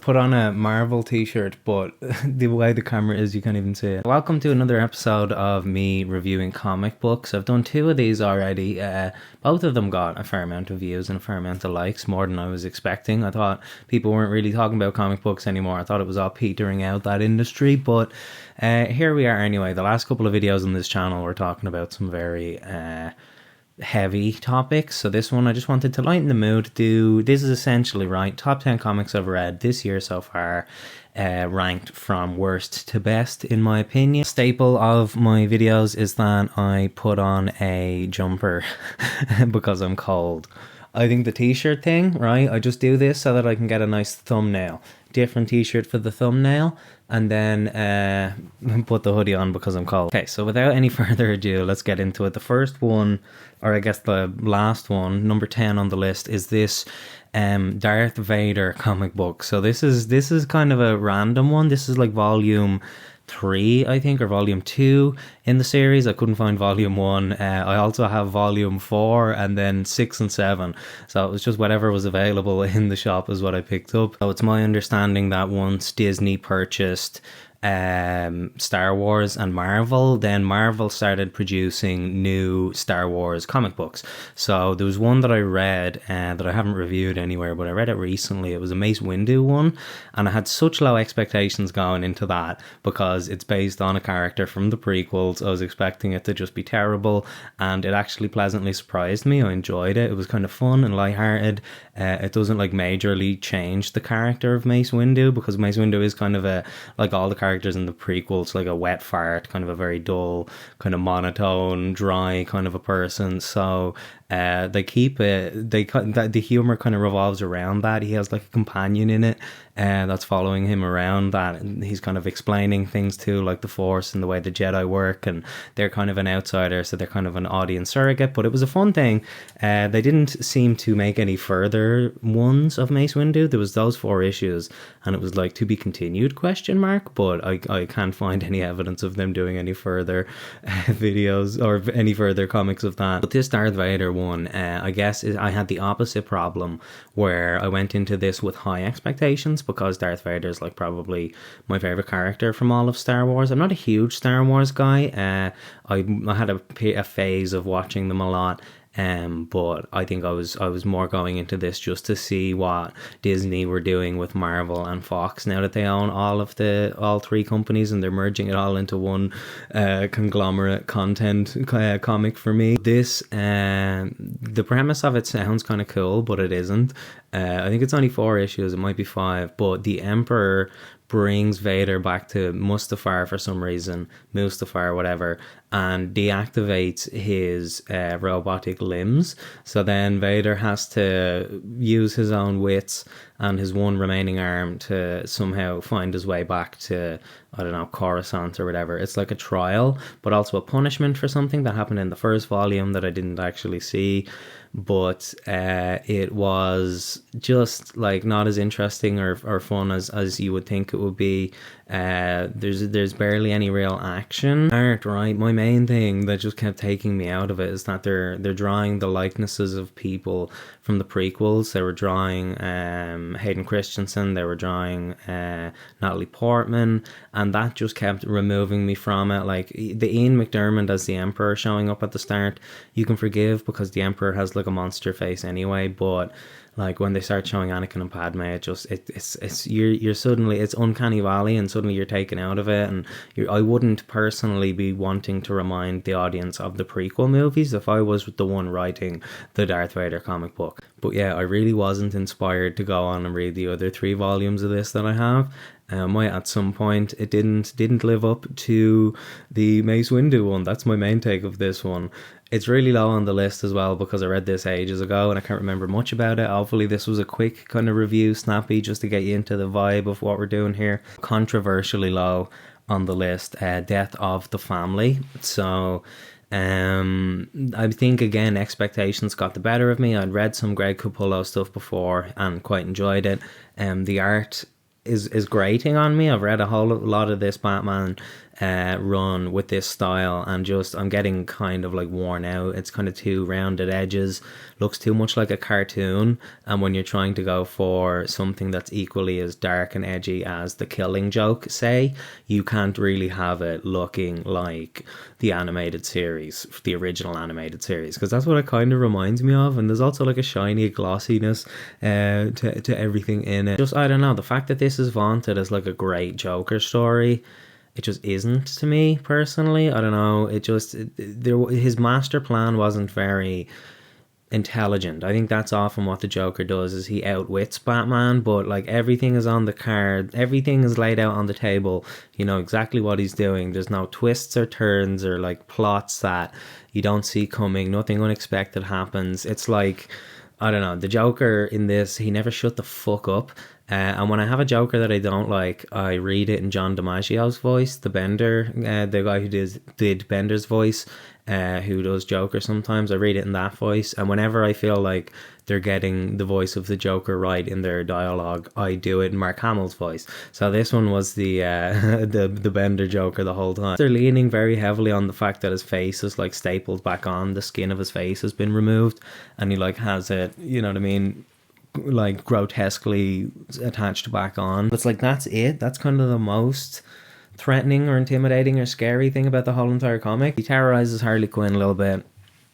put on a Marvel t-shirt, but the way the camera is, you can't even see it. Welcome to another episode of me reviewing comic books. I've done 2 of these already. Both of them got a fair amount of views and a fair amount of likes, more than I was expecting. I thought people weren't really talking about comic books anymore. I thought it was all petering out, that industry, but here we are anyway. The last couple of videos on this channel were talking about some very heavy topics, so this one I just wanted to lighten the mood. This is essentially top 10 comics I've read this year so far, ranked from worst to best in my opinion. Staple of my videos is that I put on a jumper because I'm cold. I think the t-shirt thing, right, I just do this so that I can get a nice thumbnail. Different t-shirt for the thumbnail, and then put the hoodie on because I'm cold. Okay, so without any further ado, let's get into it. The first one, or I guess the last one, number 10 on the list, is this Darth Vader comic book. So this is kind of a random one. This is like volume 3, I think, or volume 2 in the series. I couldn't find volume 1. I also have volume 4 and then 6 and 7. So it was just whatever was available in the shop is what I picked up. So it's my understanding that once Disney purchased Star Wars and Marvel, then Marvel started producing new Star Wars comic books. So there was one that I read that I haven't reviewed anywhere, but I read it recently. It was a Mace Windu one, and I had such low expectations going into that because it's based on a character from the prequels. I was expecting it to just be terrible, and it actually pleasantly surprised me. I enjoyed it. It was kind of fun and lighthearted. It doesn't like majorly change the character of Mace Windu, because Mace Windu is kind of like all the characters in the prequels, like a wet fart, kind of a very dull, kind of monotone, dry kind of a person. So they keep it, the humor kind of revolves around that. He has like a companion in it that's following him around, that he's kind of explaining things to, like the Force and the way the Jedi work, and they're kind of an outsider, so they're kind of an audience surrogate. But it was a fun thing. They didn't seem to make any further ones of Mace Windu. There was those 4 issues, and it was like to be continued ? But I can't find any evidence of them doing any further videos or any further comics of that. But this Darth Vader one, I guess I had the opposite problem, where I went into this with high expectations because Darth Vader is like probably my favorite character from all of Star Wars. I'm not a huge Star Wars guy. I had a phase of watching them a lot. But I think I was more going into this just to see what Disney were doing with Marvel and Fox now that they own all 3 companies, and they're merging it all into one conglomerate content comic for me. This the premise of it sounds kind of cool, but it isn't. I think it's only 4 issues, it might be 5, but the Emperor brings Vader back to Mustafar for some reason, Mustafar, whatever, and deactivates his robotic limbs. So then Vader has to use his own wits and his one remaining arm to somehow find his way back to, I don't know, Coruscant or whatever. It's like a trial, but also a punishment for something that happened in the first volume that I didn't actually see. But it was just like not as interesting or fun as you would think it would be. There's barely any real action. Art, right? My main thing that just kept taking me out of it is that they're drawing the likenesses of people from the prequels. They were drawing Hayden Christensen, they were drawing Natalie Portman, and that just kept removing me from it. Like the Ian McDiarmid as the Emperor showing up at the start, you can forgive because the Emperor has like a monster face anyway, but like when they start showing Anakin and Padme, you're suddenly, it's uncanny valley, and suddenly you're taken out of it. And I wouldn't personally be wanting to remind the audience of the prequel movies if I was the one writing the Darth Vader comic book. But yeah, I really wasn't inspired to go on and read the other 3 volumes of this that I have. At some point it didn't live up to the Mace Windu one. That's my main take of this one. It's really low on the list as well because I read this ages ago and I can't remember much about it. Hopefully this was a quick kind of review, snappy, just to get you into the vibe of what we're doing here. Controversially low on the list, Death of the Family. So I think again expectations got the better of me. I'd read some Greg Capullo stuff before and quite enjoyed it. The art is grating on me. I've read a whole lot of this Batman run with this style, and just I'm getting kind of like worn out. It's kind of too rounded edges, looks too much like a cartoon, and when you're trying to go for something that's equally as dark and edgy as The Killing Joke, say, you can't really have it looking like the animated series, the original animated series, because that's what it kind of reminds me of. And there's also like a shiny glossiness to everything in it. Just, I don't know, the fact that this is vaunted as like a great Joker story, it just isn't to me personally. I don't know, his master plan wasn't very intelligent. I think that's often what the Joker does, is he outwits Batman, but like everything is on the card, everything is laid out on the table, you know exactly what he's doing. There's no twists or turns or like plots that you don't see coming, nothing unexpected happens. It's like, I don't know, the Joker in this, he never shut the fuck up. And when I have a Joker that I don't like, I read it in John DiMaggio's voice, the Bender, the guy who did Bender's voice, who does Joker sometimes. I read it in that voice, and whenever I feel like they're getting the voice of the Joker right in their dialogue, I do it in Mark Hamill's voice. So this one was the the Bender Joker the whole time. They're leaning very heavily on the fact that his face is like stapled back on, the skin of his face has been removed, and he like has it, you know what I mean, like grotesquely attached back on. It's like, that's it. That's kind of the most threatening or intimidating or scary thing about the whole entire comic. He terrorizes Harley Quinn a little bit,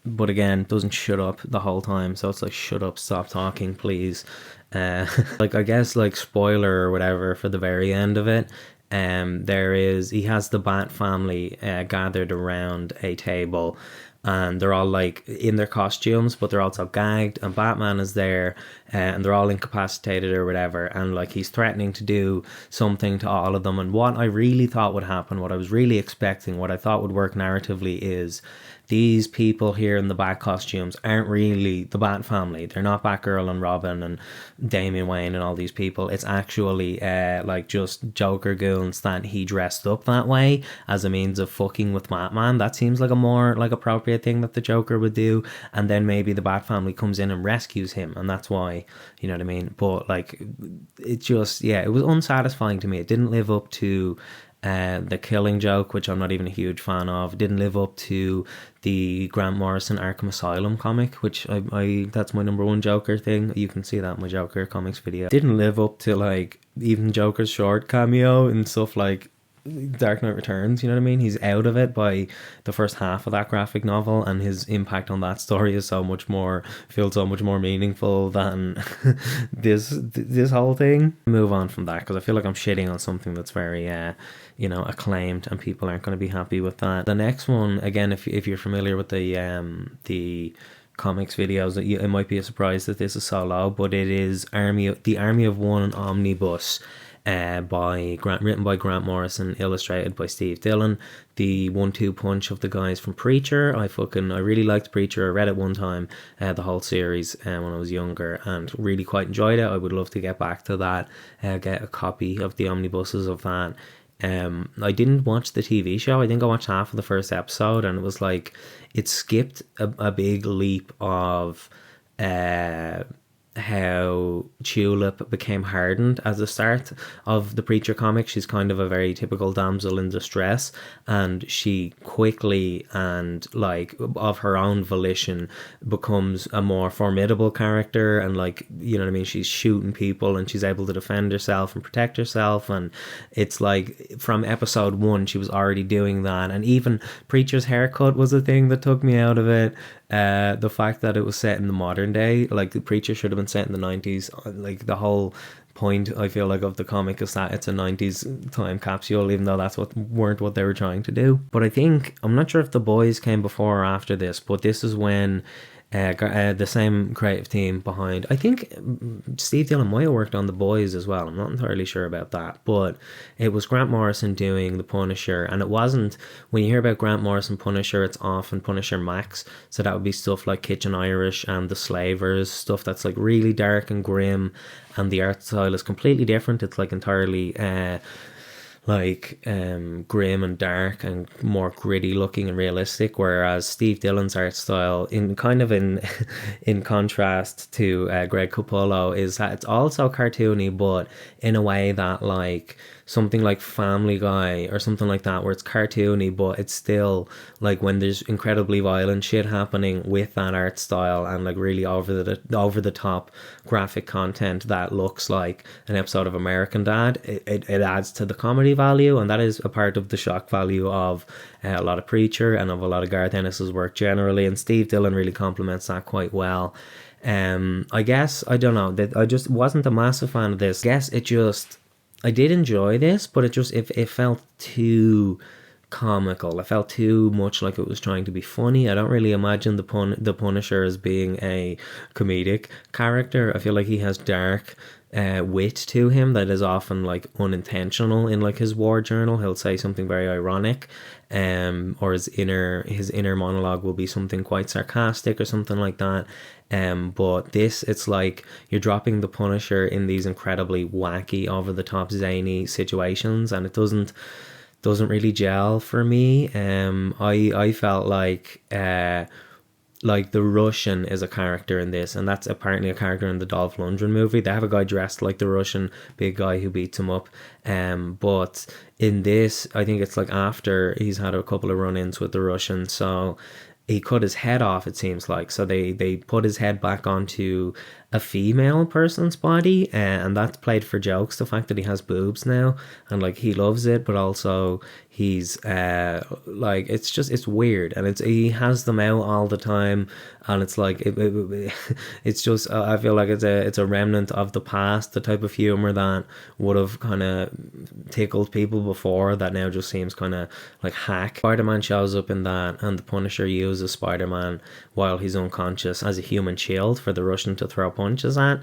but again, doesn't shut up the whole time. So it's like, shut up, stop talking, please. Like, I guess, like, spoiler or whatever for the very end of it, he has the Bat family gathered around a table, and they're all like in their costumes, but they're also gagged, and Batman is there, and they're all incapacitated or whatever, and like he's threatening to do something to all of them. And what I really thought would happen, what I was really expecting, what I thought would work narratively, is these people here in the Bat costumes aren't really the Bat family. They're not Batgirl and Robin and Damian Wayne and all these people. It's actually like just Joker goons that he dressed up that way as a means of fucking with Batman. That seems like a more like appropriate thing that the Joker would do. And then maybe the Bat family comes in and rescues him, and that's why, you know what I mean? But like, it just, yeah, it was unsatisfying to me. It didn't live up to The Killing Joke, which I'm not even a huge fan of. It didn't live up to the Grant Morrison Arkham Asylum comic, which I that's my number one Joker thing. You can see that in my Joker comics video. It didn't live up to like even Joker's short cameo and stuff like Dark Knight Returns, you know what I mean? He's out of it by the first half of that graphic novel, and his impact on that story is feels so much more meaningful than this whole thing. Move on from that, because I feel like I'm shitting on something that's very acclaimed, and people aren't going to be happy with that. The next one, again, if you're familiar with the comics videos, it might be a surprise that this is so low, but it is the Army of One omnibus, written by Grant Morrison, illustrated by Steve Dillon. The 1-2 punch of the guys from Preacher. I really liked Preacher. I read it one time, the whole series, when I was younger, and really quite enjoyed it. I would love to get back to that, get a copy of the omnibuses of that. I didn't watch the TV show. I think I watched half of the first episode, and it was like, it skipped a big leap of how Tulip became hardened at the start of the Preacher comic. She's kind of a very typical damsel in distress, and she quickly and like of her own volition becomes a more formidable character, and like, you know what I mean, she's shooting people and she's able to defend herself and protect herself, and it's like from episode 1 she was already doing that. And even Preacher's haircut was a thing that took me out of it. The fact that it was set in the modern day, like the Preacher should have been set in the 90s. Like the whole point, I feel like, of the comic is that it's a 90s time capsule, even though that's weren't what they were trying to do. But I think, I'm not sure if The Boys came before or after this, but this is when the same creative team behind, I think Steve Dillon might have worked on The Boys as well, I'm not entirely sure about that, but it was Grant Morrison doing The Punisher. And it wasn't, when you hear about Grant Morrison Punisher, it's often Punisher Max, so that would be stuff like Kitchen Irish and The Slavers, stuff that's like really dark and grim, and the art style is completely different. It's like entirely like grim and dark and more gritty looking and realistic, whereas Steve Dillon's art style, in kind of in in contrast to Greg Capullo, is that it's also cartoony, but in a way that like something like Family Guy or something like that, where it's cartoony, but it's still like when there's incredibly violent shit happening with that art style and like really over the top graphic content that looks like an episode of American Dad, it adds to the comedy value, and that is a part of the shock value of a lot of Preacher and of a lot of Garth Ennis's work generally, and Steve Dillon really complements that quite well. I guess I don't know that I just wasn't a massive fan of this. I guess it just I did enjoy this, but it felt too comical. It felt too much like it was trying to be funny. I don't really imagine the Punisher as being a comedic character. I feel like he has dark wit to him that is often like unintentional. In like his war journal, he'll say something very ironic, or his inner monologue will be something quite sarcastic or something like that. But this, it's like you're dropping the Punisher in these incredibly wacky, over the top, zany situations, and it doesn't really gel for me. I felt like the Russian is a character in this, and that's apparently a character in the Dolph Lundgren movie. They have a guy dressed like the Russian, big guy who beats him up. But in this, I think it's like after he's had a couple of run-ins with the Russian, so he cut his head off, it seems like. So they put his head back onto a female person's body, and that's played for jokes, the fact that he has boobs now, and like he loves it, but also he's like it's weird, and he has them out all the time, and it's like it's just I feel like it's a remnant of the past, the type of humor that would have kind of tickled people before, that now just seems kind of like hack. Spider-Man shows up in that, and the Punisher uses Spider-Man while he's unconscious as a human shield for the Russian to throw punches at.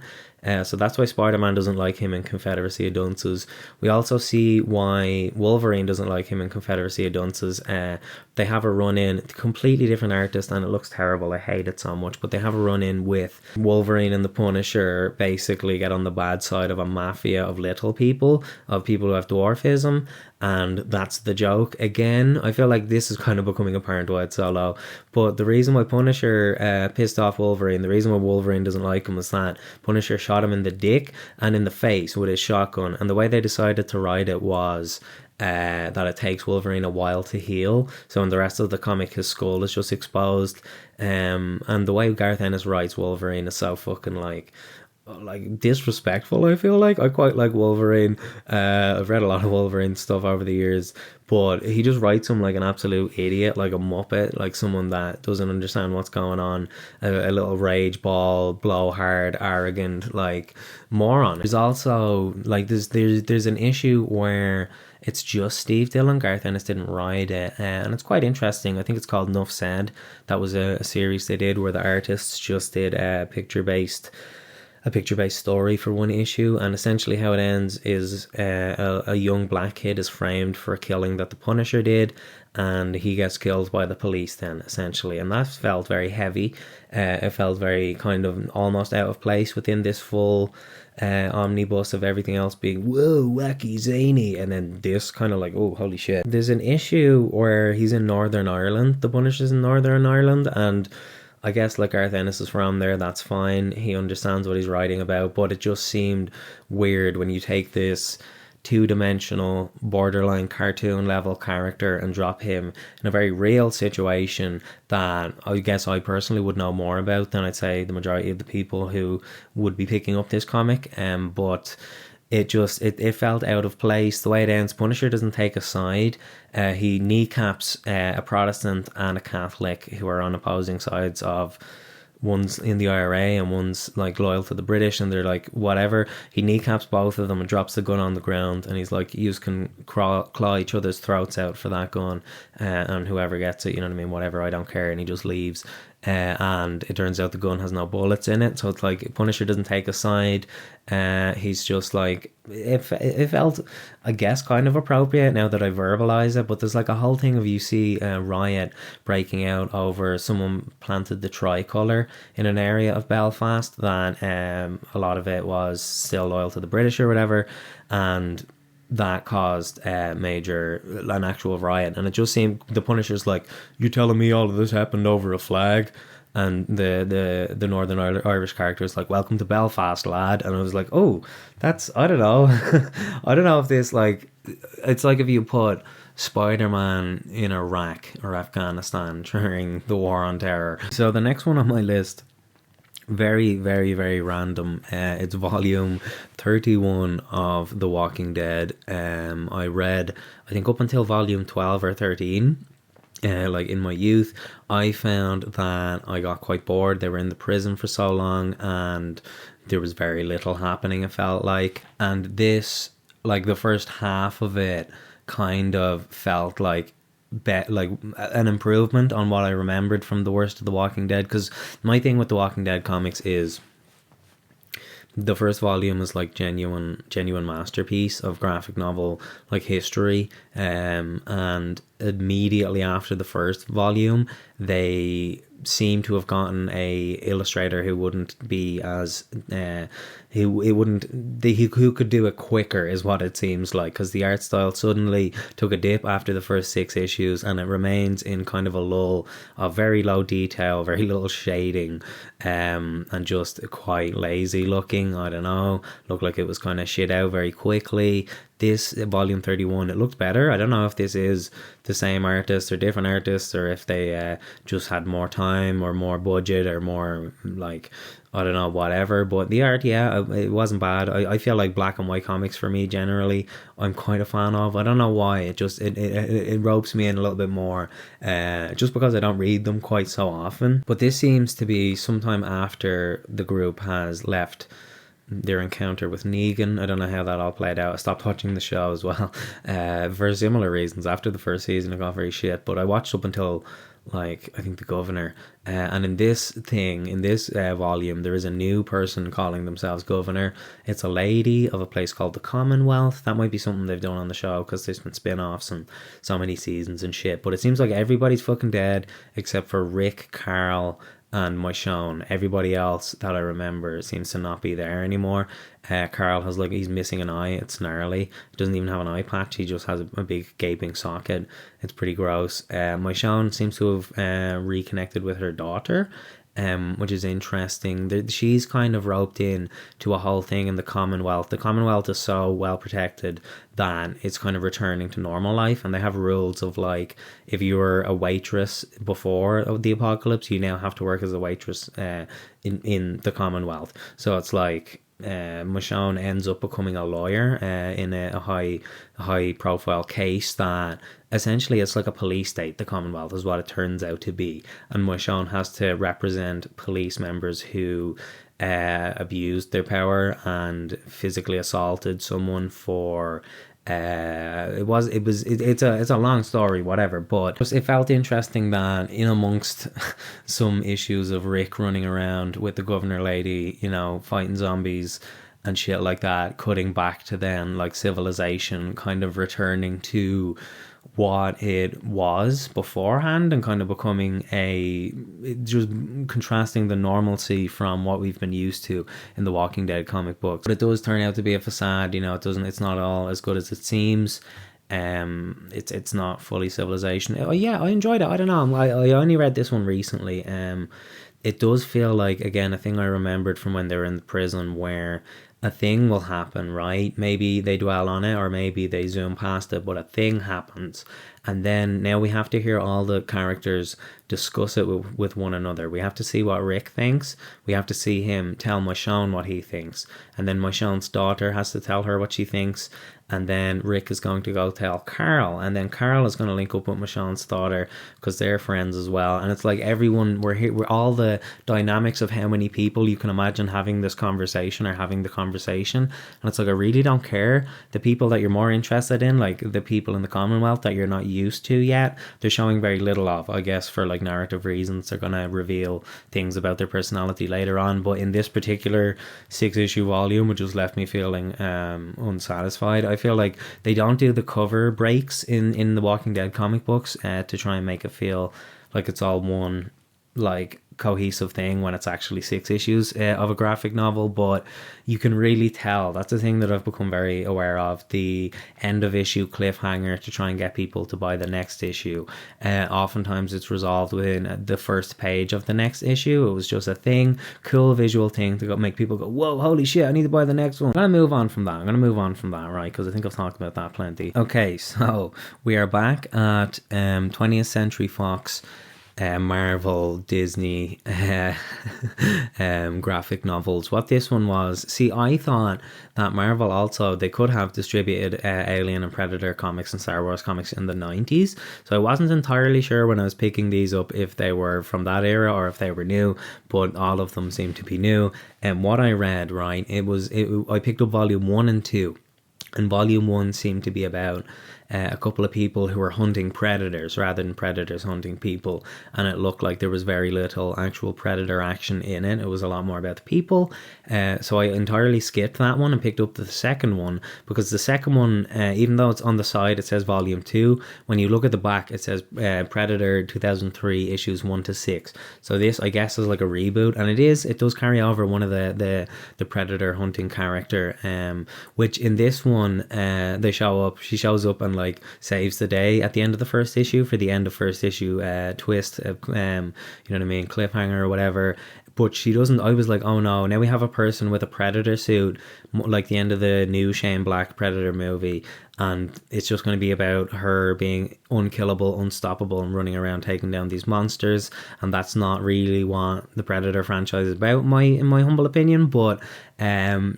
So that's why Spider-Man doesn't like him in Confederacy of Dunces. We also see why Wolverine doesn't like him in Confederacy of Dunces. They have a run-in, completely different artist, and it looks terrible. I hate it so much. But they have a run-in with Wolverine and the Punisher basically get on the bad side of a mafia of little people, of people who have dwarfism, and that's the joke. Again, I feel like this is kind of becoming apparent why it's so low. But the reason why Punisher pissed off Wolverine, the reason why Wolverine doesn't like him, is that Punisher shot him in the dick and in the face with his shotgun, and the way they decided to write it was that it takes Wolverine a while to heal. So in the rest of the comic, his skull is just exposed, and the way Garth Ennis writes Wolverine is so fucking like disrespectful. I feel like I quite like Wolverine. I've read a lot of Wolverine stuff over the years, but he just writes him like an absolute idiot, like a muppet, like someone that doesn't understand what's going on, a little rage ball, blowhard, arrogant, like moron. There's also like there's an issue where it's just Steve Dillon. Garth Ennis didn't write it, and it's quite interesting. I think it's called Nuff Said. That was a series they did where the artists just did a picture-based story for one issue, and essentially how it ends is a young black kid is framed for a killing that the Punisher did, and he gets killed by the police then, essentially, and that felt very heavy. It felt very kind of almost out of place within this full omnibus of everything else being whoa, wacky, zany, and then this kind of like, oh, holy shit. There's an issue where he's in Northern Ireland, the Punisher's in Northern Ireland, and I guess like Garth Ennis is from there, that's fine. He understands what he's writing about, but it just seemed weird when you take this two-dimensional, borderline cartoon level character and drop him in a very real situation that I guess I personally would know more about than I'd say the majority of the people who would be picking up this comic. But it felt out of place. The way it ends, Punisher doesn't take a side. He kneecaps a Protestant and a Catholic who are on opposing sides of, one's in the IRA and one's like loyal to the British, and they're like whatever. He kneecaps both of them and drops the gun on the ground, and he's like, you can claw each other's throats out for that gun, and whoever gets it, you know what I mean, whatever, I don't care. And he just leaves. And it turns out the gun has no bullets in it, so it's like Punisher doesn't take a side. He's just like, it felt, I guess, kind of appropriate now that I verbalize it, but there's like a whole thing of, you see a riot breaking out over someone planted the tricolour in an area of Belfast that a lot of it was still loyal to the British or whatever, and that caused an actual riot. And it just seemed the Punisher's like, "You telling me all of this happened over a flag?" And the Northern Irish character is like, "Welcome to Belfast, lad." And I was like, "Oh, that's, I don't know." I don't know if this, like, it's like if you put Spider-Man in Iraq or Afghanistan during the War on Terror. So the next one on my list, very, very, very random. It's volume 31 of The Walking Dead. I read, I think, up until volume 12 or 13. Like in my youth, I found that I got quite bored. They were in the prison for so long and there was very little happening, it felt like. And this, like the first half of it, kind of felt like like an improvement on what I remembered from the worst of The Walking Dead. Because my thing with The Walking Dead comics is the first volume is like genuine masterpiece of graphic novel like history, and immediately after the first volume they seem to have gotten a illustrator who wouldn't be as who could do it quicker, is what it seems like, because the art style suddenly took a dip after the first 6 issues and it remains in kind of a lull of very low detail, very little shading, and just quite lazy looking. I don't know, looked like it was kind of shit out very quickly. This volume 31, it looked better. I don't know if this is the same artist or different artists, or if they just had more time or more budget or more, like, I don't know, whatever. But the art, yeah, it wasn't bad. I feel like black and white comics for me generally, I'm quite a fan of. I don't know why. It just it ropes me in a little bit more, just because I don't read them quite so often. But this seems to be sometime after the group has left their encounter with Negan. I don't know how that all played out. I stopped watching the show as well, for similar reasons. After the first season it got very shit, but I watched up until, like, I think the governor, and in this volume there is a new person calling themselves governor. It's a lady of a place called the Commonwealth. That might be something they've done on the show, because there's been spin-offs and so many seasons and shit, but it seems like everybody's fucking dead except for Rick, Carl and Michonne. Everybody else that I remember seems to not be there anymore. Carl has, like, he's missing an eye. It's gnarly. He doesn't even have an eye patch. He just has a big gaping socket. It's pretty gross. Michonne seems to have reconnected with her daughter, which is interesting. She's kind of roped in to a whole thing in the Commonwealth. The Commonwealth is so well protected that it's kind of returning to normal life, and they have rules of, like, if you were a waitress before the apocalypse, you now have to work as a waitress in the Commonwealth. So it's like, Michonne ends up becoming a lawyer in a high profile case that essentially it's like a police state. The Commonwealth is what it turns out to be, and Michonne has to represent police members who abused their power and physically assaulted someone for it's a long story, whatever, but it felt interesting that in amongst some issues of Rick running around with the governor lady, you know, fighting zombies and shit like that, cutting back to then, like, civilization kind of returning to what it was beforehand and kind of becoming just contrasting the normalcy from what we've been used to in the Walking Dead comic books. But it does turn out to be a facade, you know. It's not all as good as it seems. It's not fully civilization. Oh yeah, I enjoyed it. I don't know, I only read this one recently. It does feel like, again, a thing I remembered from when they were in the prison, where a thing will happen, right? Maybe they dwell on it or maybe they zoom past it, but a thing happens. And then now we have to hear all the characters discuss it with one another. We have to see what Rick thinks. We have to see him tell Michonne what he thinks. And then Michonne's daughter has to tell her what she thinks. And then Rick is going to go tell Carl. And then Carl is going to link up with Michonne's daughter because they're friends as well. And it's like everyone, we're all the dynamics of how many people you can imagine having this conversation or having the conversation. And it's like, I really don't care. The people that you're more interested in, like the people in the Commonwealth that you're not used to yet, they're showing very little of, I guess, for like narrative reasons. They're going to reveal things about their personality later on. But in this particular 6-issue volume, it just left me feeling unsatisfied. I feel like they don't do the cover breaks in the Walking Dead comic books to try and make it feel like it's all one, like, cohesive thing when it's actually 6 issues of a graphic novel, but you can really tell. That's the thing that I've become very aware of, the end of issue cliffhanger to try and get people to buy the next issue. Oftentimes it's resolved within the first page of the next issue. It was just a thing, cool visual thing to make people go, whoa, holy shit, I need to buy the next one. I'm going to move on from that, right? Because I think I've talked about that plenty. Okay, so we are back at 20th Century Fox, Marvel, Disney graphic novels. What this one was, see, I thought that Marvel also, they could have distributed Alien and Predator comics and Star Wars comics in the 90s, so I wasn't entirely sure when I was picking these up if they were from that era or if they were new, but all of them seem to be new. And what I read, right, I picked up volume 1 and 2, and volume 1 seemed to be about a couple of people who were hunting predators rather than predators hunting people, and it looked like there was very little actual predator action in it. It was a lot more about the people, so I entirely skipped that one and picked up the second one, because the second one, even though it's on the side it says volume 2, when you look at the back it says Predator 2003 issues 1 to 6. So this, I guess, is like a reboot, and it does carry over one of the predator hunting character, which in this one she shows up and like saves the day at the end of the first issue for the end of first issue twist, you know what I mean, cliffhanger or whatever. But she doesn't. I was like, oh no, now we have a person with a predator suit, like the end of the new Shane Black Predator movie, and it's just going to be about her being unkillable, unstoppable, and running around taking down these monsters. And that's not really what the Predator franchise is about, in my humble opinion. But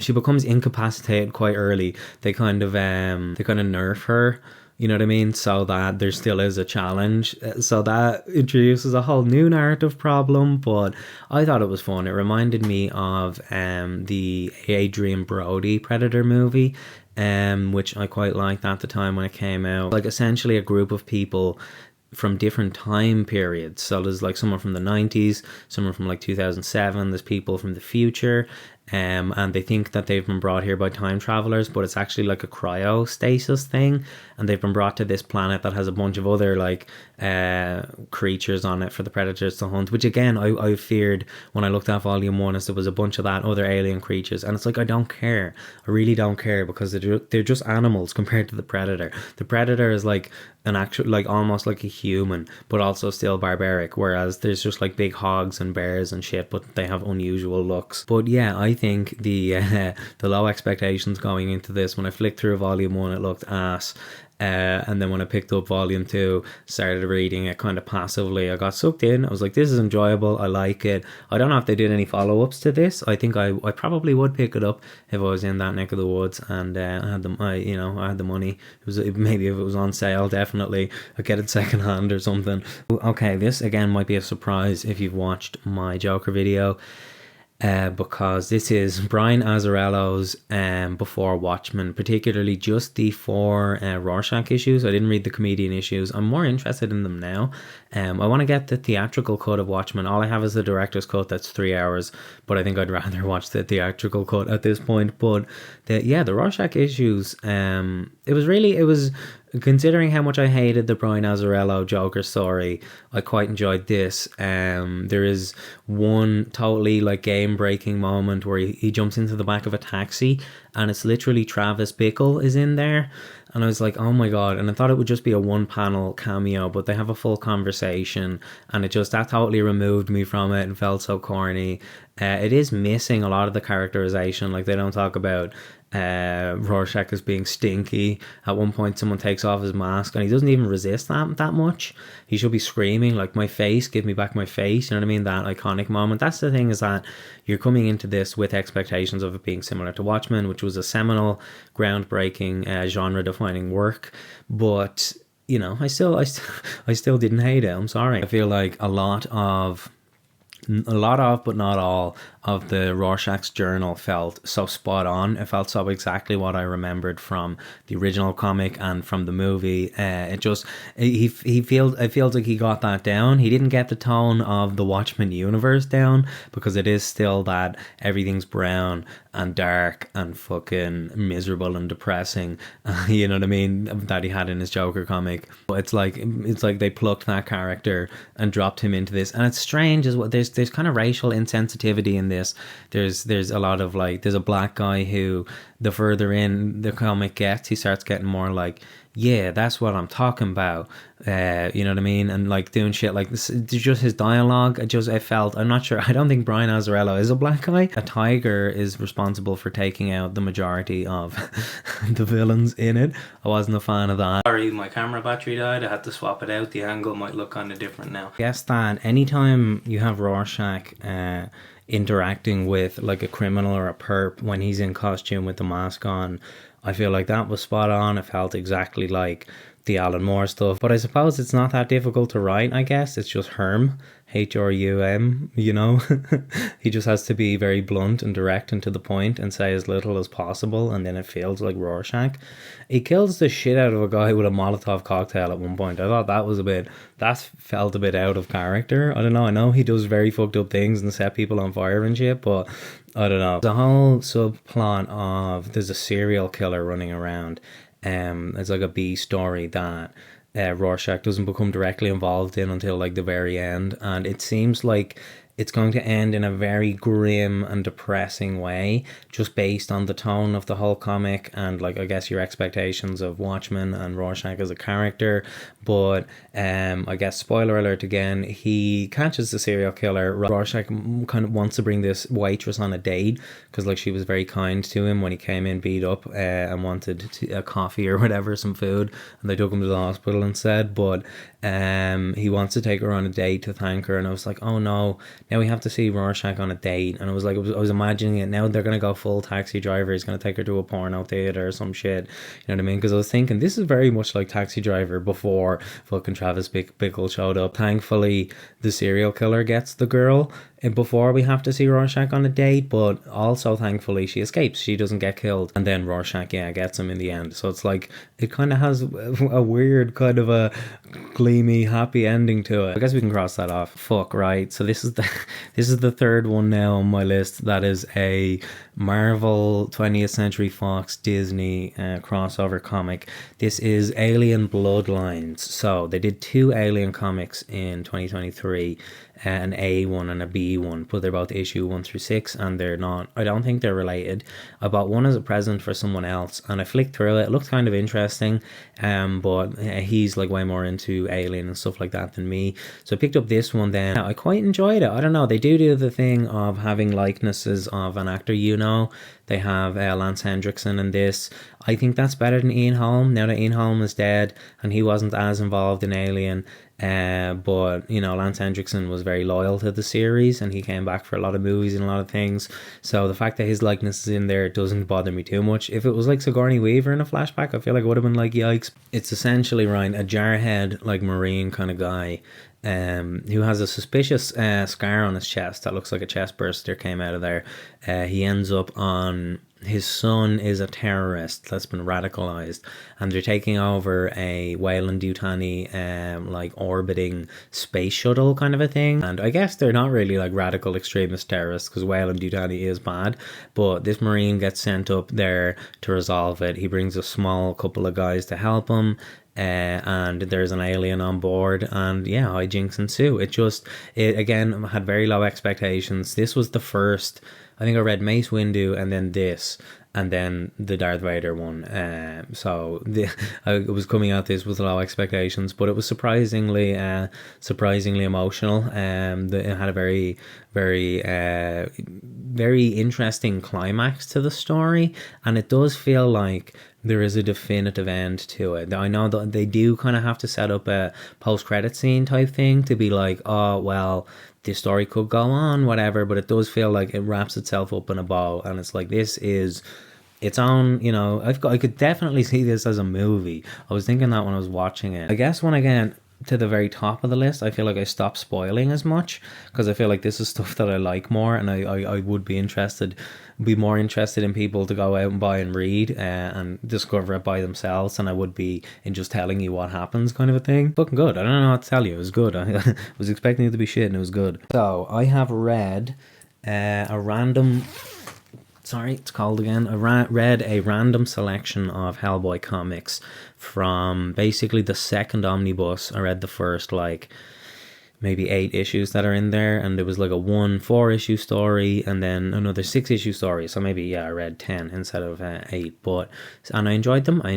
she becomes incapacitated quite early. They kind of nerf her, you know what I mean, so that there still is a challenge. So that introduces a whole new narrative problem, but I thought it was fun. It reminded me of the Adrian Brody Predator movie, which I quite liked at the time when it came out. Like, essentially a group of people from different time periods. So there's like someone from the 90s, someone from like 2007, there's people from the future, and they think that they've been brought here by time travelers, but it's actually like a cryostasis thing, and they've been brought to this planet that has a bunch of other like creatures on it for the predators to hunt, which again I feared when I looked at volume 1, as there was a bunch of that other alien creatures, and it's like, I don't care, I really don't care, because they're just animals compared to the predator. The predator is like an actual, like almost like a human, but also still barbaric, whereas there's just like big hogs and bears and shit, but they have unusual looks. But yeah, I think the low expectations going into this, when I flicked through volume 1 it looked ass, and then when I picked up volume 2, started reading it kind of passively, I got sucked in. I was like, this is enjoyable, I like it. I don't know if they did any follow-ups to this. I think I probably would pick it up if I was in that neck of the woods and I had the money. Maybe if it was on sale, definitely I'd get it secondhand or something. Okay, this again might be a surprise if you've watched my Joker video, because this is Brian Azzarello's before Watchmen, particularly just the 4 Rorschach issues. I didn't read the comedian issues. I'm more interested in them now. I want to get the theatrical cut of Watchmen. All I have is the director's cut, that's 3 hours, but I think I'd rather watch the theatrical cut at this point. But the Rorschach issues, it was considering how much I hated the Brian Azzarello Joker story, I quite enjoyed this. There is one totally like game breaking moment where he jumps into the back of a taxi, and it's literally Travis Bickle is in there, and I was like, oh my god. And I thought it would just be a 1-panel cameo, but they have a full conversation, and that totally removed me from it and felt so corny. It is missing a lot of the characterization. Like, they don't talk about Rorschach as being stinky. At one point someone takes off his mask and he doesn't even resist that much. He should be screaming like, my face, give me back my face, you know what I mean, that iconic moment. That's the thing, is that you're coming into this with expectations of it being similar to Watchmen, which was a seminal, groundbreaking, genre defining work, but you know, I still didn't hate it. I'm sorry. I feel like a lot of, but not all the Rorschach's journal felt so spot on. It felt so exactly what I remembered from the original comic and from the movie. It just it feels like he got that down. He didn't get the tone of the Watchmen universe down, because it is still that everything's brown and dark and fucking miserable and depressing, you know what I mean, that he had in his Joker comic. But it's like they plucked that character and dropped him into this, and it's strange as well. There's kind of racial insensitivity in this. There's a lot of like, there's a black guy who, the further in the comic gets, he starts getting more like, yeah, that's what I'm talking about. You know what I mean? And like doing shit like this, just his dialogue. I felt, I'm not sure. I don't think Brian Azzarello is a black guy. A tiger is responsible for taking out the majority of the villains in it. I wasn't a fan of that. Sorry, my camera battery died. I had to swap it out. The angle might look kind of different now. I guess that anytime you have Rorschach interacting with like a criminal or a perp when he's in costume with the mask on, I feel like that was spot on. It felt exactly like the Alan Moore stuff. But I suppose it's not that difficult to write, I guess. It's just Herm. H-R-U-M, you know. He just has to be very blunt and direct and to the point and say as little as possible, and then it feels like Rorschach. He kills the shit out of a guy with a Molotov cocktail at one point. I thought that felt a bit out of character. I don't know. I know he does very fucked up things and set people on fire and shit, but I don't know. The whole subplot of there's a serial killer running around. It's like a B story that Rorschach doesn't become directly involved in until like the very end, and it seems like it's going to end in a very grim and depressing way, just based on the tone of the whole comic and like I guess your expectations of Watchmen and Rorschach as a character. But I guess spoiler alert again, he catches the serial killer. Rorschach kind of wants to bring this waitress on a date because like she was very kind to him when he came in beat up and wanted a coffee or whatever, some food, and they took him to the hospital instead. But he wants to take her on a date to thank her, and I was like, oh no, now we have to see Rorschach on a date. And I was like, I was imagining it. Now they're going to go full Taxi Driver. He's going to take her to a porno theater or some shit. You know what I mean? Because I was thinking, this is very much like Taxi Driver before fucking Travis Bickle showed up. Thankfully, the serial killer gets the girl before we have to see Rorschach on a date, but also thankfully she escapes. She doesn't get killed, and then Rorschach gets him in the end. So it's like it kind of has a weird kind of a gleamy happy ending to it. I guess we can cross that off. Fuck, right. So this is the third one now on my list. That is a Marvel 20th Century Fox Disney crossover comic. This is Alien Bloodlines. So they did 2 Alien comics in 2023, an A one and a B one, but they're both issue 1 through 6, and they're not, I don't think they're related. I bought one as a present for someone else, and I flicked through it. It looked kind of interesting, but he's like way more into Alien and stuff like that than me, so I picked up this one. Then I quite enjoyed it. I don't know, they do the thing of having likenesses of an actor, you know. They have Lance Hendrickson in this. I think that's better than Ian Holm, now that Ian Holm is dead and he wasn't as involved in Alien. But you know, Lance Hendrickson was very loyal to the series, and he came back for a lot of movies and a lot of things, so the fact that his likeness is in there doesn't bother me too much. If it was like Sigourney Weaver in a flashback, I feel like it would have been like, yikes. It's essentially, right, a jarhead like Marine kind of guy who has a suspicious scar on his chest that looks like a chest burster came out of there. He ends up on, his son is a terrorist that's been radicalized, and they're taking over a Weyland-Yutani like orbiting space shuttle kind of a thing. And I guess they're not really like radical extremist terrorists, because Weyland-Yutani is bad, but this Marine gets sent up there to resolve it. He brings a small couple of guys to help him. And there's an alien on board, and yeah, hijinks ensue. It again had very low expectations. This was the first, I think I read Mace Windu and then this, and then the Darth Vader one. I was coming at this with low expectations, but it was surprisingly emotional. It had a very, very, very interesting climax to the story, and it does feel like there is a definitive end to it. I know that they do kind of have to set up a post-credit scene type thing to be like, oh, well, this story could go on, whatever, but it does feel like it wraps itself up in a bow, and it's like, this is its own, you know, I could definitely see this as a movie. I was thinking that when I was watching it. I guess when again, to the very top of the list, I feel like I stopped spoiling as much, because I feel like this is stuff that I like more, and I would be more interested in people to go out and buy and read and discover it by themselves than I would be in just telling you what happens, kind of a thing. Fucking good. I don't know what to tell you. It was good. I was expecting it to be shit, and it was good. So I have read it's called again. I read a random selection of Hellboy comics from basically the second omnibus. I read the first, like, maybe 8 issues that are in there, and there was like a 4-issue story and then another 6-issue story, so maybe I read 10 instead of 8, and I enjoyed them. I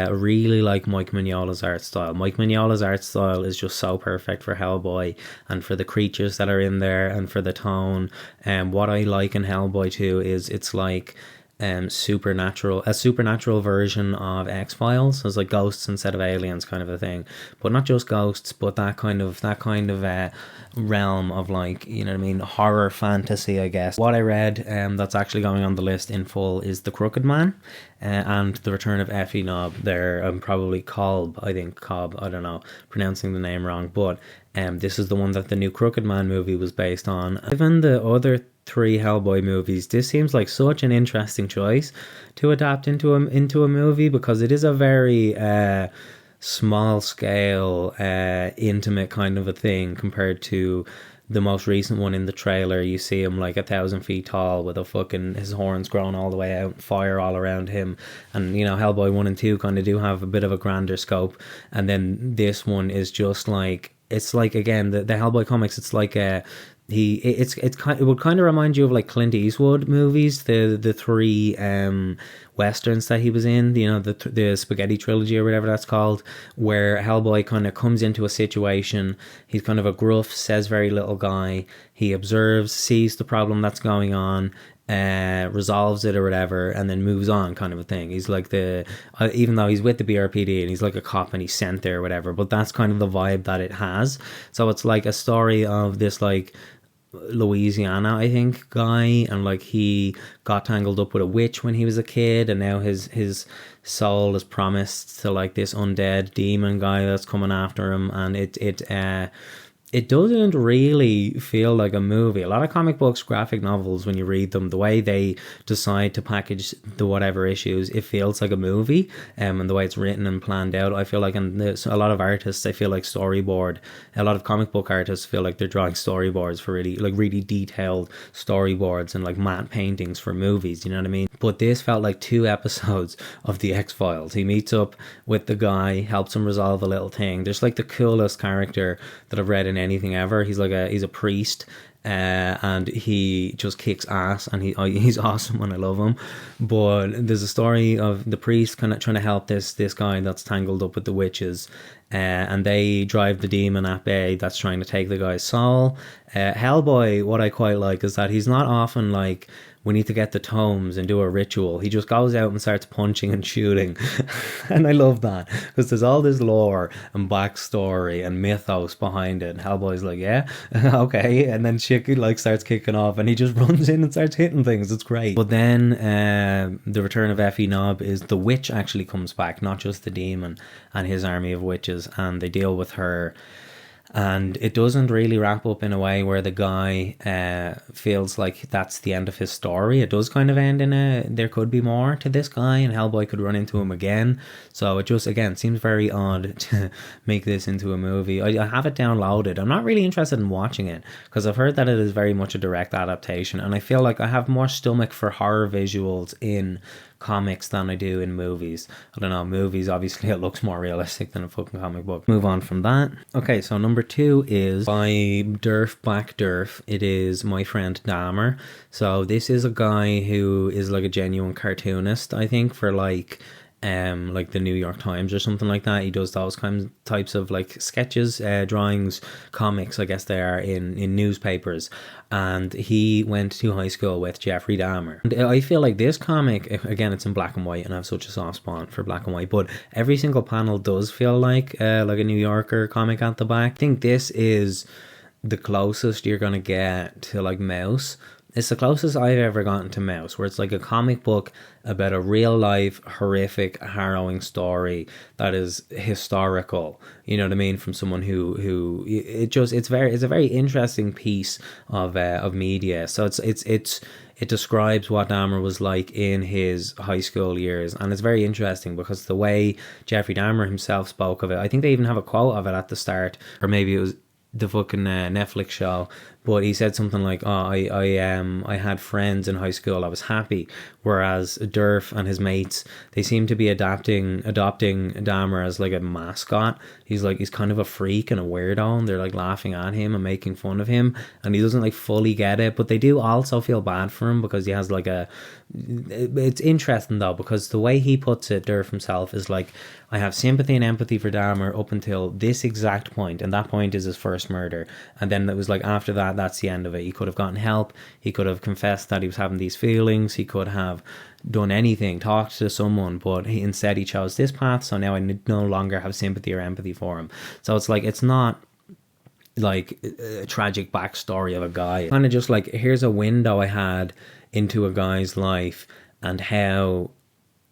really like Mike Mignola's art style. Mike Mignola's art style is just so perfect for Hellboy and for the creatures that are in there and for the tone. And what I like in Hellboy too is it's like a supernatural version of X-Files. So it's like ghosts instead of aliens, kind of a thing, but not just ghosts, but that kind of realm of, like, you know what I mean, horror fantasy, I guess. What I read that's actually going on the list in full is The Crooked Man and The Return of Effie Knob. They're probably Cobb, I don't know, pronouncing the name wrong, but this is the one that the new Crooked Man movie was based on. Even the other 3 Hellboy movies, this seems like such an interesting choice to adapt into a movie, because it is a very small scale, intimate kind of a thing compared to the most recent one. In the trailer, you see him like 1,000 feet tall with his horns growing all the way out, fire all around him. And, you know, Hellboy 1 and 2 kind of do have a bit of a grander scope. And then this one is just like, it's like, again, the Hellboy comics, it's like it would kind of remind you of like Clint Eastwood movies, the 3 westerns that he was in, you know, the spaghetti trilogy or whatever that's called, where Hellboy kind of comes into a situation. He's kind of a gruff, says very little guy. He observes, sees the problem that's going on, resolves it or whatever, and then moves on, kind of a thing. He's like even though he's with the BRPD and he's like a cop and he's sent there or whatever, but that's kind of the vibe that it has. So it's like a story of this, like, Louisiana, I think, guy, and like he got tangled up with a witch when he was a kid, and now his soul is promised to like this undead demon guy that's coming after him, and it doesn't really feel like a movie. A lot of comic books, graphic novels, when you read them, the way they decide to package the whatever issues, it feels like a movie, and the way it's written and planned out. I feel like, a lot of artists, I feel like a lot of comic book artists feel like they're drawing storyboards for really detailed storyboards and like matte paintings for movies, you know what I mean? But this felt like 2 episodes of the X-Files. He meets up with the guy, helps him resolve a little thing. There's like the coolest character that I've read in anything ever. He's a priest, and he just kicks ass, and he's awesome and I love him. But there's a story of the priest kind of trying to help this guy that's tangled up with the witches, and they drive the demon at bay that's trying to take the guy's soul. Hellboy, what I quite like is that he's not often like, we need to get the tomes and do a ritual. He just goes out and starts punching and shooting. And I love that, because there's all this lore and backstory and mythos behind it. And Hellboy's like, yeah, okay. And then shit like starts kicking off, and he just runs in and starts hitting things. It's great. But then the return of Effie Knob is the witch actually comes back, not just the demon and his army of witches, and they deal with her. And it doesn't really wrap up in a way where the guy feels like that's the end of his story. It does kind of end in there could be more to this guy, and Hellboy could run into him again. So it just, again, seems very odd to make this into a movie. I have it downloaded. I'm not really interested in watching it, because I've heard that it is very much a direct adaptation, and I feel like I have more stomach for horror visuals in comics than I do in movies. I don't know, movies, obviously it looks more realistic than a fucking comic book. Move on from that. Okay, so number 2 is by Durf. It is My Friend Dahmer. So this is a guy who is like a genuine cartoonist, I think, for like the New York Times or something like that. He does those types of like sketches, drawings, comics, I guess they are, in newspapers. And he went to high school with Jeffrey Dahmer. And I feel like this comic, again, it's in black and white, and I have such a soft spot for black and white, but every single panel does feel like a New Yorker comic at the back. I think this is the closest you're gonna get to like Mouse It's the closest I've ever gotten to Mouse, where it's like a comic book about a real life, horrific, harrowing story that is historical. You know what I mean? From someone who it's a very interesting piece of media. So it describes what Dahmer was like in his high school years, and it's very interesting because the way Jeffrey Dahmer himself spoke of it, I think they even have a quote of it at the start, or maybe it was the fucking Netflix show, but he said something like, "Oh, I had friends in high school. I was happy." Whereas Durf and his mates, they seem to be adopting Dahmer as like a mascot. He's kind of a freak and a weirdo, and they're like laughing at him and making fun of him, and he doesn't like fully get it. But they do also feel bad for him because he has like a. It's interesting though, because the way he puts it, Durf himself, is like, I have sympathy and empathy for Dahmer up until this exact point, and that point is his first murder. And then it was like, after that, that's the end of it. He could have gotten help. He could have confessed that he was having these feelings. He could have done anything, talked to someone, but instead he chose this path. So now I no longer have sympathy or empathy for him. So it's like, it's not like a tragic backstory of a guy. Kind of just like, here's a window I had into a guy's life, and how,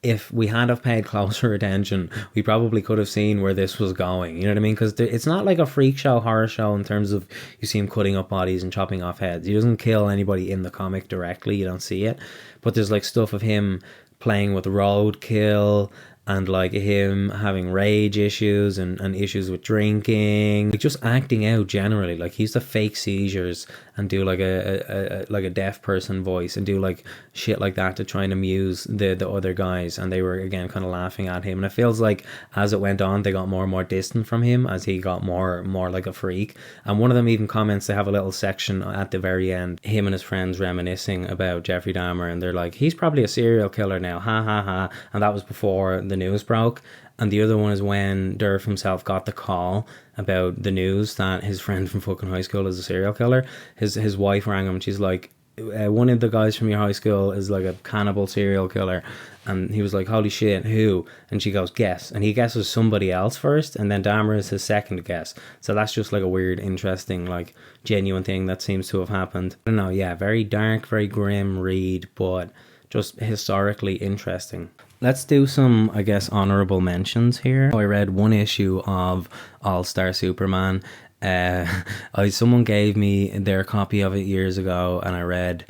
if we had have paid closer attention, we probably could have seen where this was going. You know what I mean? Because it's not like a freak show, horror show in terms of you see him cutting up bodies and chopping off heads. He doesn't kill anybody in the comic directly. You don't see it. But there's like stuff of him playing with roadkill, and like him having rage issues and issues with drinking, like just acting out generally. Like he used to fake seizures and do like a deaf person voice and do like shit like that to try and amuse the other guys, and they were again kind of laughing at him. And it feels like as it went on, they got more and more distant from him as he got more like a freak. And one of them even comments, they have a little section at the very end, him and his friends reminiscing about Jeffrey Dahmer, and they're like, he's probably a serial killer now, ha ha ha. And that was before the news broke. And the other one is when Durf himself got the call about the news that his friend from fucking high school is a serial killer. His wife rang him and she's like, one of the guys from your high school is like a cannibal serial killer. And he was like, holy shit, who? And she goes, guess. And he guesses somebody else first, and then Dahmer is his second guess. So that's just like a weird, interesting, like genuine thing that seems to have happened. I don't know, yeah, very dark, very grim read, but just historically interesting. Let's do some, I guess, honourable mentions here. I read one issue of All-Star Superman. Someone gave me their copy of it years ago, and I read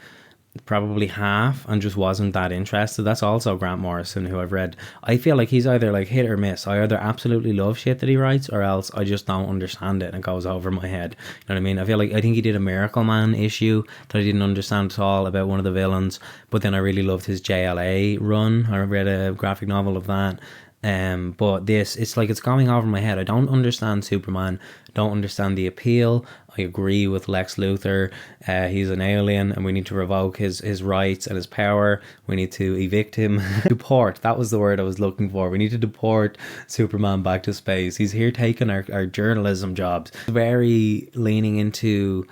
probably half and just wasn't that interested. That's also Grant Morrison, who I've read. I feel like he's either like hit or miss. I either absolutely love shit that he writes, or else I just don't understand it and it goes over my head. You know what I mean? I think he did a Miracle Man issue that I didn't understand at all about one of the villains, but then I really loved his JLA run. I read a graphic novel of that. But this, it's like it's going over my head. I don't understand Superman, don't understand the appeal. I agree with Lex Luthor. He's an alien and we need to revoke his rights and his power. We need to evict him. Deport, that was the word I was looking for. We need to deport Superman back to space. He's here taking our journalism jobs. Very leaning into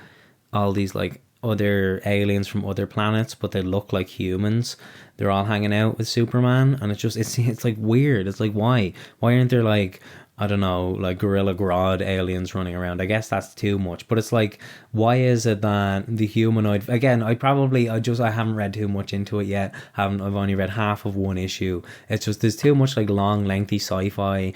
all these like other aliens from other planets, but they look like humans. They're all hanging out with Superman, and it's like weird. It's like, why aren't there like, I don't know, like Gorilla Grodd aliens running around? I guess that's too much, but it's like, why is it that the humanoid, again, I haven't read too much into it yet. I've only read half of one issue. It's just, there's too much like long, lengthy sci-fi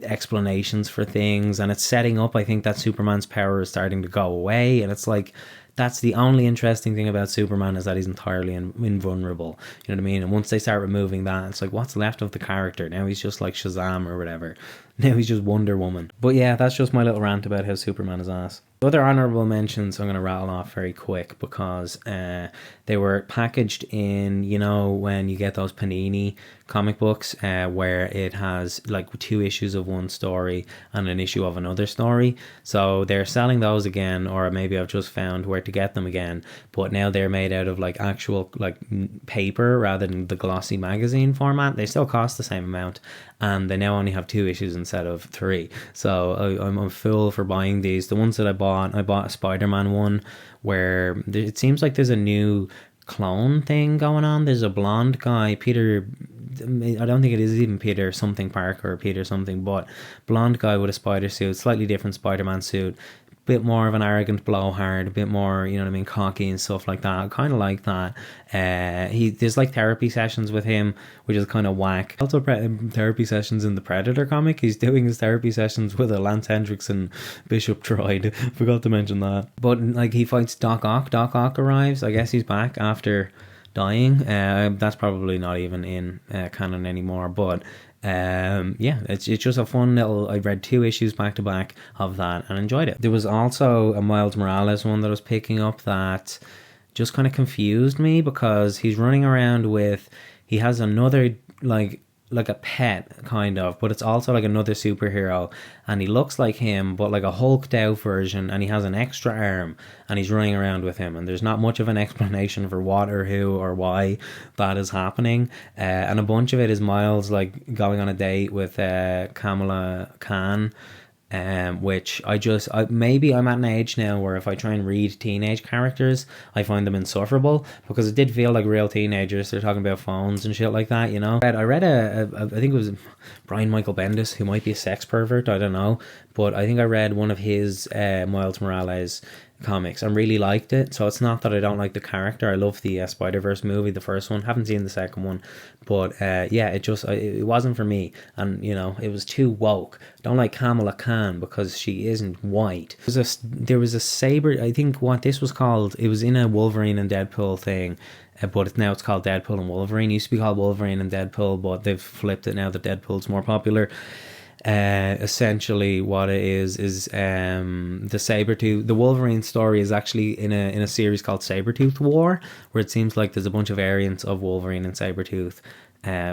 explanations for things, and it's setting up, I think, that Superman's power is starting to go away, and it's like, that's the only interesting thing about Superman, is that he's entirely invulnerable. You know what I mean? And once they start removing that, it's like, what's left of the character? Now he's just like Shazam or whatever. Now he's just Wonder Woman. But yeah, that's just my little rant about how Superman is ass. Other honourable mentions I'm going to rattle off very quick, because they were packaged in, you know, when you get those Panini comic books where it has like 2 issues of one story and an issue of another story. So they're selling those again, or maybe I've just found where to get them again, but now they're made out of like actual like paper rather than the glossy magazine format. They still cost the same amount, and they now only have 2 issues instead of 3. So I'm a fool for buying these. The ones that I bought a Spider-Man one where it seems like there's a new clone thing going on. There's a blonde guy, Peter, I don't think it is even Peter something Parker or Peter something, but blonde guy with a spider suit, slightly different Spider-Man suit, bit more of an arrogant blowhard, a bit more, you know what I mean, cocky and stuff like that. I kind of like that. There's like therapy sessions with him, which is kind of whack. Also therapy sessions in the Predator comic. He's doing his therapy sessions with a Lance Hendrickson Bishop Droid. Forgot to mention that. But like he fights Doc Ock. Doc Ock arrives. I guess he's back after dying. That's probably not even in canon anymore, but yeah, it's just a fun little. I read 2 issues back to back of that and enjoyed it. There was also a Miles Morales one that I was picking up that just kind of confused me, because he's running around with, he has another like a pet kind of, but it's also like another superhero, and he looks like him but like a hulked out version, and he has an extra arm, and he's running around with him, and there's not much of an explanation for what or who or why that is happening, and a bunch of it is Miles like going on a date with Kamala Khan, which maybe I'm at an age now where if I try and read teenage characters, I find them insufferable, because it did feel like real teenagers. They're talking about phones and shit like that, you know. I read I think it was Brian Michael Bendis, who might be a sex pervert, I don't know, but I think I read one of his Miles Morales comics and really liked it. So it's not that I don't like the character. I love the Spider-Verse movie, the first one. Haven't seen the second one, but yeah, it wasn't for me, and you know, it was too woke. Don't like Kamala Khan because she isn't white. There was a saber, I think what this was called, it was in a Wolverine and Deadpool thing, but now it's called Deadpool and Wolverine. It used to be called Wolverine and Deadpool, but they've flipped it now that Deadpool's more popular. Essentially what it is the Sabretooth, the Wolverine story is actually in a series called Sabretooth War, where it seems like there's a bunch of variants of Wolverine and Sabretooth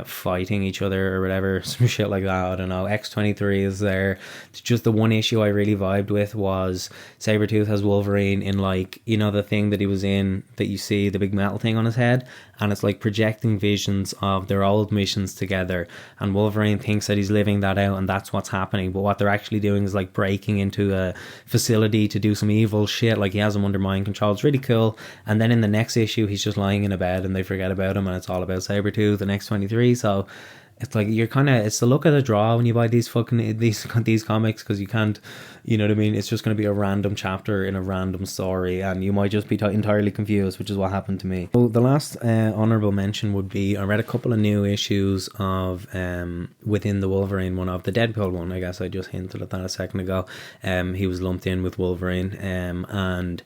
fighting each other or whatever, some shit like that. I don't know. X-23 is there. It's just the one issue I really vibed with was Sabretooth has Wolverine in, like, you know, the thing that he was in, that you see the big metal thing on his head, and it's like projecting visions of their old missions together, and Wolverine thinks that he's living that out and that's what's happening, but what they're actually doing is like breaking into a facility to do some evil shit. Like, he has him under mind control. It's really cool. And then in the next issue he's just lying in a bed and they forget about him, and it's all about Sabretooth and X-23. So it's like, you're kind of, it's the look of the draw when you buy these comics, because you can't, you know what I mean, it's just going to be a random chapter in a random story, and you might just be entirely confused, which is what happened to me. So the last honourable mention would be, I read a couple of new issues of within the Wolverine one, of the Deadpool one. I guess I just hinted at that a second ago. He was lumped in with Wolverine, and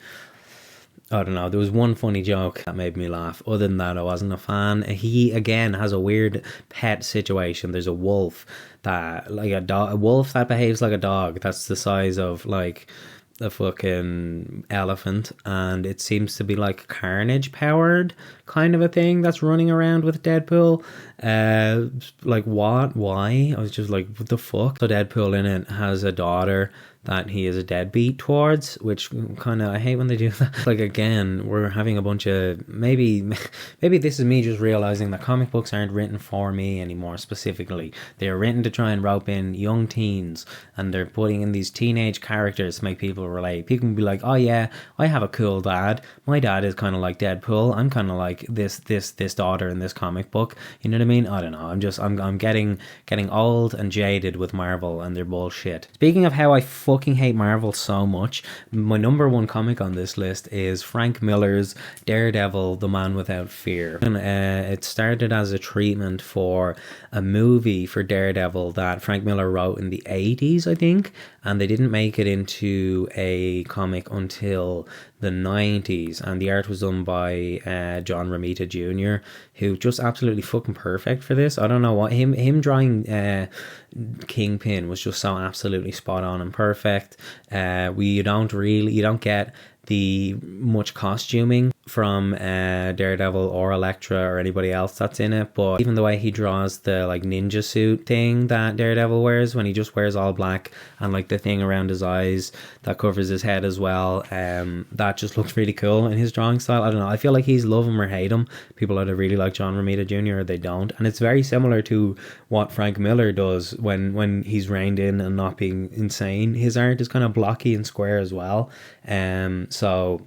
I don't know, there was one funny joke that made me laugh. Other than that, I wasn't a fan. He, again, has a weird pet situation. There's a wolf that, like a wolf that behaves like a dog, that's the size of, like, a fucking elephant, and it seems to be like Carnage powered kind of a thing that's running around with Deadpool. Like, what? Why? I was just like, what the fuck? So Deadpool in it has a daughter that he is a deadbeat towards, which kind of, I hate when they do that. Like, again, we're having a bunch of, maybe this is me just realizing that comic books aren't written for me anymore specifically. They are written to try and rope in young teens, and they're putting in these teenage characters to make people relate. People can be like, oh yeah, I have a cool dad. My dad is kind of like Deadpool. I'm kind of like this daughter in this comic book. You know what I mean? I don't know. I'm getting old and jaded with Marvel and their bullshit. Speaking of how I fucking hate Marvel so much, my number one comic on this list is Frank Miller's Daredevil, The Man Without Fear. And it started as a treatment for a movie for Daredevil that Frank Miller wrote in the 80s, I think, and they didn't make it into a comic until the 90s, and the art was done by John Romita Jr., who just absolutely fucking perfect for this. I don't know what, him drawing Kingpin was just so absolutely spot on and perfect. You don't get the much costuming from Daredevil or Elektra or anybody else that's in it, but even the way he draws the like ninja suit thing that Daredevil wears, when he just wears all black, and like the thing around his eyes that covers his head as well, that just looks really cool in his drawing style. I don't know, I feel like he's love him or hate him. People either really like John Romita Jr. or they don't, and it's very similar to what Frank Miller does when he's reined in and not being insane. His art is kind of blocky and square as well, so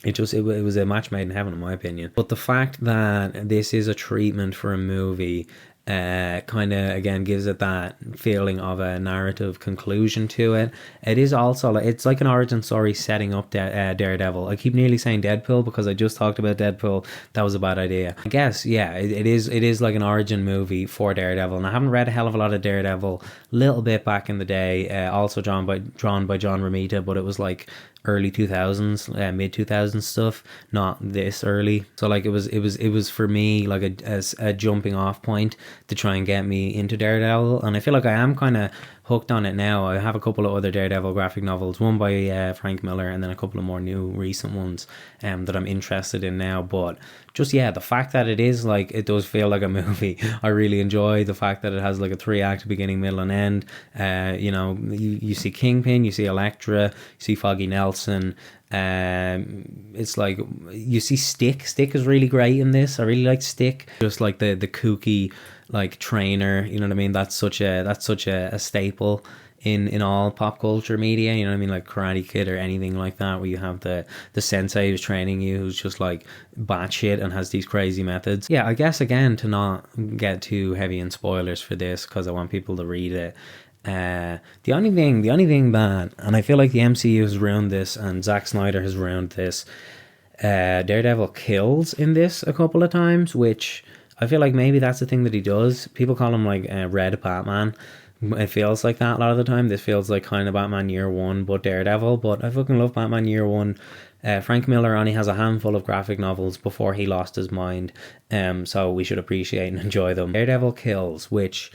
it was a match made in heaven, in my opinion. But the fact that this is a treatment for a movie kind of again gives it that feeling of a narrative conclusion to it. It is also it's like an origin story setting up Daredevil. I keep nearly saying Deadpool because I just talked about Deadpool. That was a bad idea. I guess it is like an origin movie for Daredevil, and I haven't read a hell of a lot of Daredevil. Little bit back in the day, also drawn by John Romita, but it was like early 2000s, mid 2000s stuff, not this early. So like it was for me like a jumping off point to try and get me into Daredevil, and I feel like I am kind of hooked on it now. I have a couple of other Daredevil graphic novels, one by Frank Miller, and then a couple of more new recent ones that I'm interested in now. But just the fact that it is like, it does feel like a movie. I really enjoy the fact that it has like a 3-act beginning, middle and end. You see Kingpin, you see Elektra, you see Foggy Nelson. It's like you see Stick is really great in this. I really like Stick, just like the kooky like trainer, you know what I mean? That's such a staple in all pop culture media, you know what I mean, like Karate Kid or anything like that, where you have the sensei who's training you, who's just like batshit and has these crazy methods. I guess again, to not get too heavy in spoilers for this because I want people to read it. The only thing that, and I feel like the MCU has ruined this and Zack Snyder has ruined this, Daredevil kills in this a couple of times, which I feel like maybe that's the thing that he does. People call him like Red Batman. It feels like that a lot of the time. This feels like kind of Batman Year One, but Daredevil. But I fucking love Batman Year One. Frank Miller only has a handful of graphic novels before he lost his mind. So we should appreciate and enjoy them. Daredevil kills, which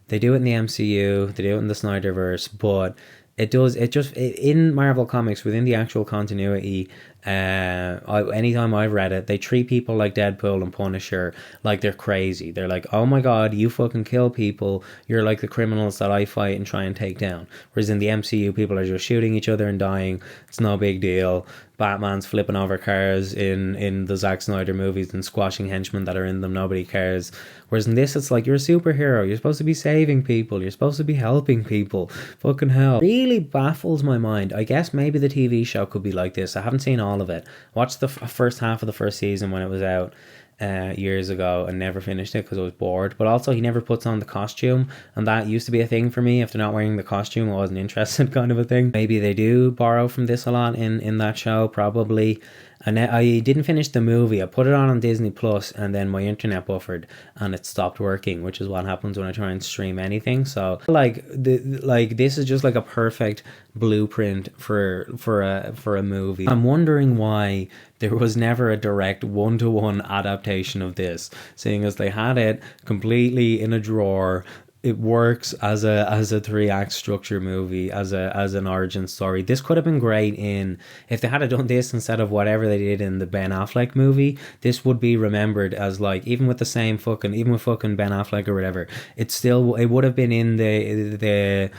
they do it in the MCU, they do it in the Snyderverse, but in Marvel Comics, within the actual continuity, anytime I've read it, they treat people like Deadpool and Punisher like they're crazy. They're like, oh my god, you fucking kill people, you're like the criminals that I fight and try and take down. Whereas in the MCU, people are just shooting each other and dying. It's no big deal. Batman's flipping over cars in the Zack Snyder movies and squashing henchmen that are in them. Nobody cares. Whereas in this, it's like, you're a superhero. You're supposed to be saving people. You're supposed to be helping people. Fucking hell. Really baffles my mind. I guess maybe the TV show could be like this. I haven't seen all of it. I watched the first half of the first season when it was out years ago and never finished it because I was bored. But also, he never puts on the costume, and that used to be a thing for me. If they're not wearing the costume, I wasn't interested, kind of a thing. Maybe they do borrow from this a lot in that show, probably. And I didn't finish the movie. I put it on Disney Plus, and then my internet buffered and it stopped working, which is what happens when I try and stream anything. So this is just like a perfect blueprint for a movie. I'm wondering why there was never a direct one-to-one adaptation of this, seeing as they had it completely in a drawer. It works as a 3-act structure movie, as an origin story. This could have been great if they had done this instead of whatever they did in the Ben Affleck movie. This would be remembered as like, even with fucking Ben Affleck or whatever, it would have been in the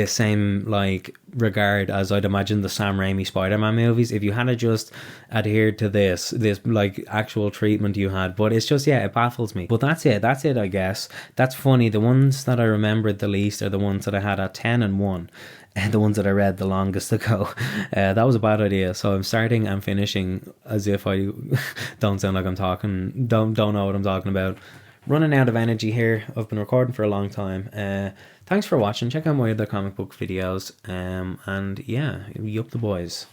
same like regard as I'd imagine the Sam Raimi Spider-Man movies, if you had just adhered to this like actual treatment you had. But it's just, it baffles me. But that's it I guess. That's funny. The ones that I remembered the least are the ones that I had at 10 and 1, and the ones that I read the longest ago. That was a bad idea. So I'm starting and finishing as if I don't sound like I'm talking, don't know what I'm talking about. Running out of energy here. I've been recording for a long time. Thanks for watching. Check out my other comic book videos. And yeah, you up the boys.